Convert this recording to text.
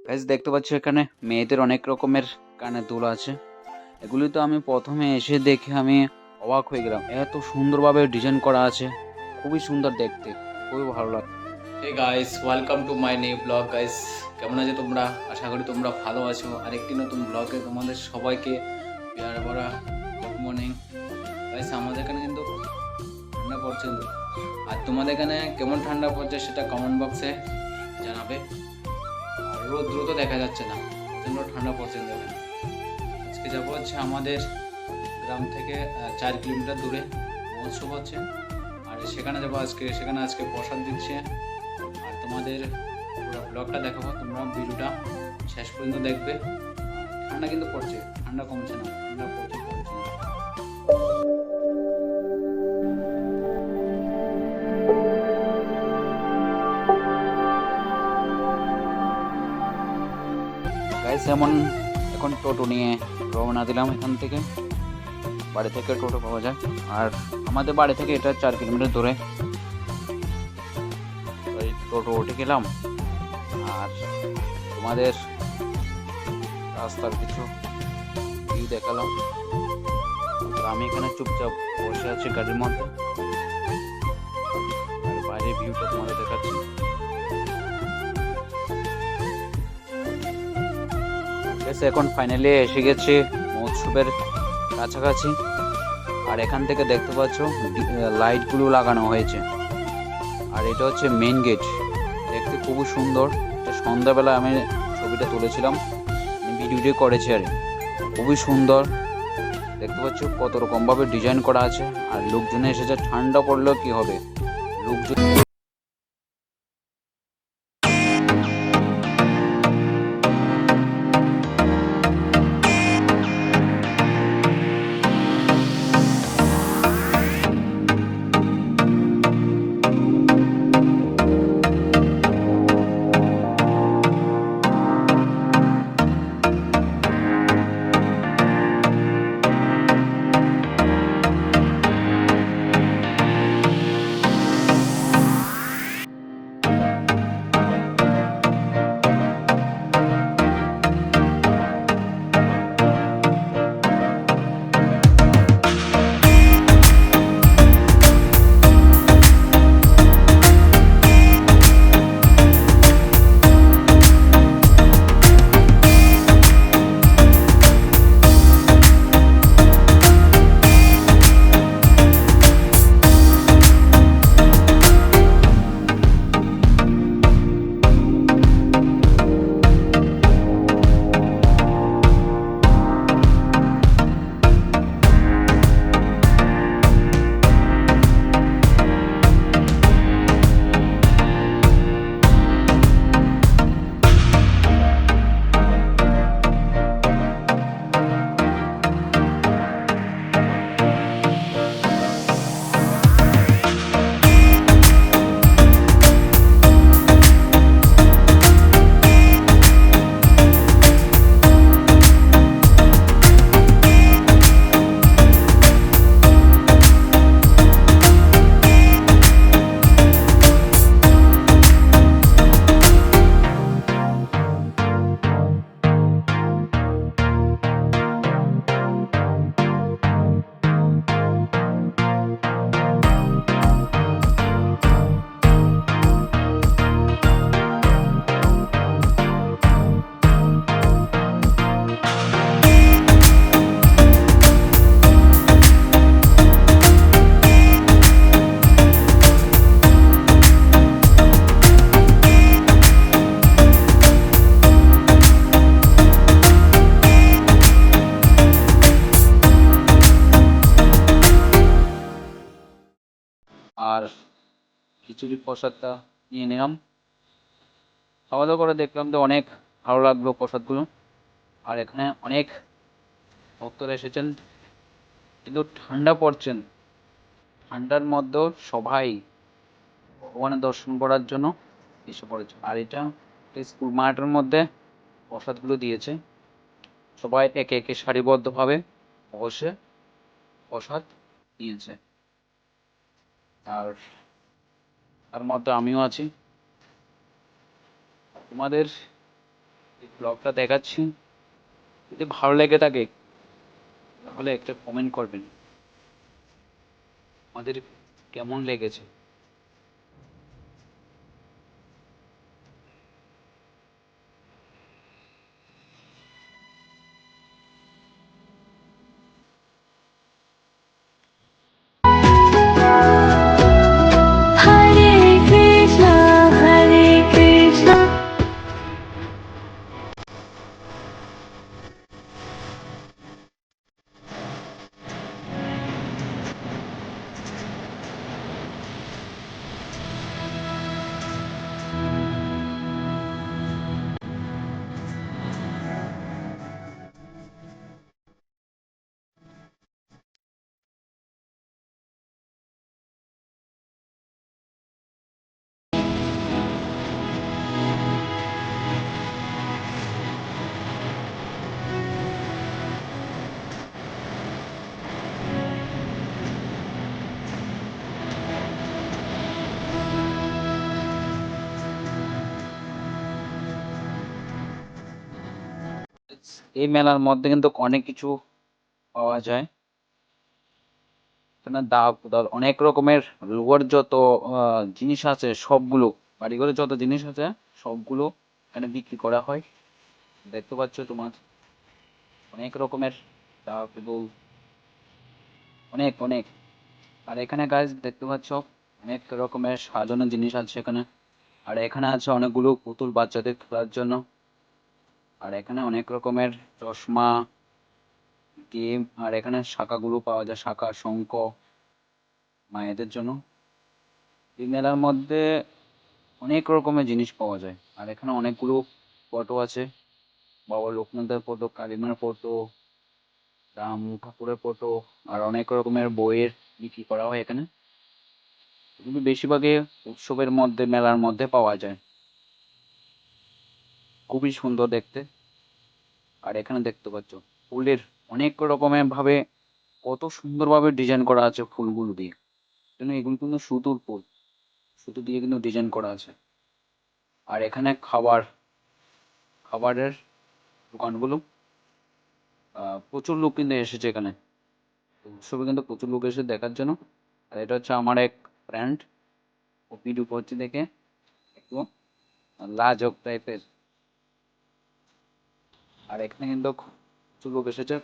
Guys দেখতে পাচ্ছ এখানে মেয়েদের অনেক রকমের কানের দুল আছে। এগুলি তো আমি প্রথমে এসে দেখে আমি অবাক হয়ে গেলাম, এত সুন্দরভাবে ডিজাইন করা আছে, খুবই সুন্দর দেখতে, খুবই ভালো লাগে। Hey guys, welcome to my new blog guys. কেমন আছো তোমরা? আশা করি তোমরা ভালো আছো। আরেকটি নতুন ব্লগে তোমাদের সবাইকে প্যার ভরা গুড মর্নিং গাইস। আমাদের এখানে কিন্তু ঠান্ডা পড়ছে কিন্তু। আর তোমাদের এখানে কেমন ঠান্ডা পড়ছে সেটা কমেন্ট বক্সে জানাবে। আর রোদ দ্রুত দেখা যাচ্ছে না, প্রচণ্ড ঠান্ডা পড়ছে কিন্তু এখানে। আজকে যাবো হচ্ছে আমাদের গ্রাম থেকে 4 কিলোমিটার দূরে মহোৎসব হচ্ছে। আর সেখানে যাবো আজকে, সেখানে আজকে প্রসাদ দিচ্ছে। আর তোমাদের পুরো ব্লগটা দেখাবো, তোমরা ভিডিওটা শেষ পর্যন্ত দেখবে। ঠান্ডা কিন্তু পড়ছে, ঠান্ডা কমছে না, ঠান্ডা পড়ছে পড়ছে। গাইস এখন টোটো নিয়ে রওনা দিলাম এখান থেকে। বাড়ি থেকে টোটো পাওয়া যায়, আর আমাদের বাড়ি থেকে এটা 4 কিলোমিটার দূরে। ওই টোটো উঠে গেলাম, আর তোমাদের রাস্তার কিছু ভিউ দেখালাম। আর আমি এখানে চুপচাপ বসে আছি গাড়ির মধ্যে, আর বাইরের ভিউটা তোমাদের দেখাচ্ছি। এখন ফাইনালি এসে গেছি মহোৎসবের কাছাকাছি। আর এখান থেকে দেখতে পাচ্ছ লাইটগুলো লাগানো হয়েছে, আর এটা হচ্ছে মেইন গেট। দেখতে খুবই সুন্দর। সন্ধ্যাবেলা আমি ছবিটা তুলেছিলাম, ভিডিওটি করেছি, আর খুবই সুন্দর দেখতে পাচ্ছ কত রকমভাবে ডিজাইন করা আছে। আর লোকজনে এসেছে, ঠান্ডা পড়লেও কি হবে, লোকজন। আর খিচুড়ি প্রসাদটা নিয়ে নিলাম, খাওয়া দাওয়া করে দেখলাম তো অনেক ভালো লাগলো প্রসাদগুলো। আর এখানে অনেক ভক্তরা এসেছেন, কিন্তু ঠান্ডা পড়ছেন, ঠান্ডার মধ্যেও সবাই ভগবানের দর্শন করার জন্য এসে পড়েছে। আর এটা স্কুল মাঠের মধ্যে প্রসাদগুলো দিয়েছে, সবাই একে একে সারিবদ্ধভাবে বসে প্রসাদ নিয়েছে। আর তার মধ্যে আমিও আছি। তোমাদের এই ব্লগটা দেখাচ্ছি, যদি ভালো লেগে থাকে তাহলে একটা কমেন্ট করবেন আমাদের কেমন লেগেছে। Hare Krishna, Hare Krishna. এই মেলার মধ্যে কিন্তু অনেক কিছু পাওয়া যায়। এখানে দা কুদাল অনেক রকমের লোহার যত জিনিস আছে সবগুলো, বাড়িঘরের যত জিনিস আছে সবগুলো এখানে বিক্রি করা হয়। দেখতে পাচ্ছ তোমার অনেক রকমের দা কুদুল, অনেক অনেক। আর এখানে গাছ দেখতে পাচ্ছ অনেক রকমের সাজানো জিনিস আছে এখানে। আর এখানে আছে অনেকগুলো পুতুল বাচ্চাদের খেলার জন্য। আর এখানে অনেক রকমের চশমা, গেম, আর এখানে শাখাগুলো পাওয়া যায়, শাখা শঙ্খ মায়েদের জন্য। এই মেলার মধ্যে অনেক রকমের জিনিস পাওয়া যায়। আর এখানে অনেকগুলো ফটো আছে, বাবা লোকনাথের ফটো, কালিমার ফটো, রাম ঠাকুরের ফটো, আর অনেক রকমের বইয়ের বিক্রি করা হয় এখানে। এগুলো বেশিরভাগই উৎসবের মধ্যে, মেলার মধ্যে পাওয়া যায়। খুবই সুন্দর দেখতে। আর এখানে দেখতে পাচ্ছ ফুলের অনেক রকমের ভাবে কত সুন্দরভাবে ডিজাইন করা আছে ফুলগুলো দিয়ে। জন্য এগুলো কিন্তু সুতোর ফুল, সুতো দিয়ে কিন্তু ডিজাইন করা আছে। আর এখানে খাবারের দোকানগুলো, প্রচুর লোক কিন্তু এসেছে এখানে উৎসবে, কিন্তু প্রচুর লোক এসে দেখার জন্য। আর এটা হচ্ছে আমার এক ফ্রেন্ড, ও ভিডিও করছে দেখে একটু লাজক টাইপের। আর এখানে কিন্তু প্রচুর লোক এসেছে,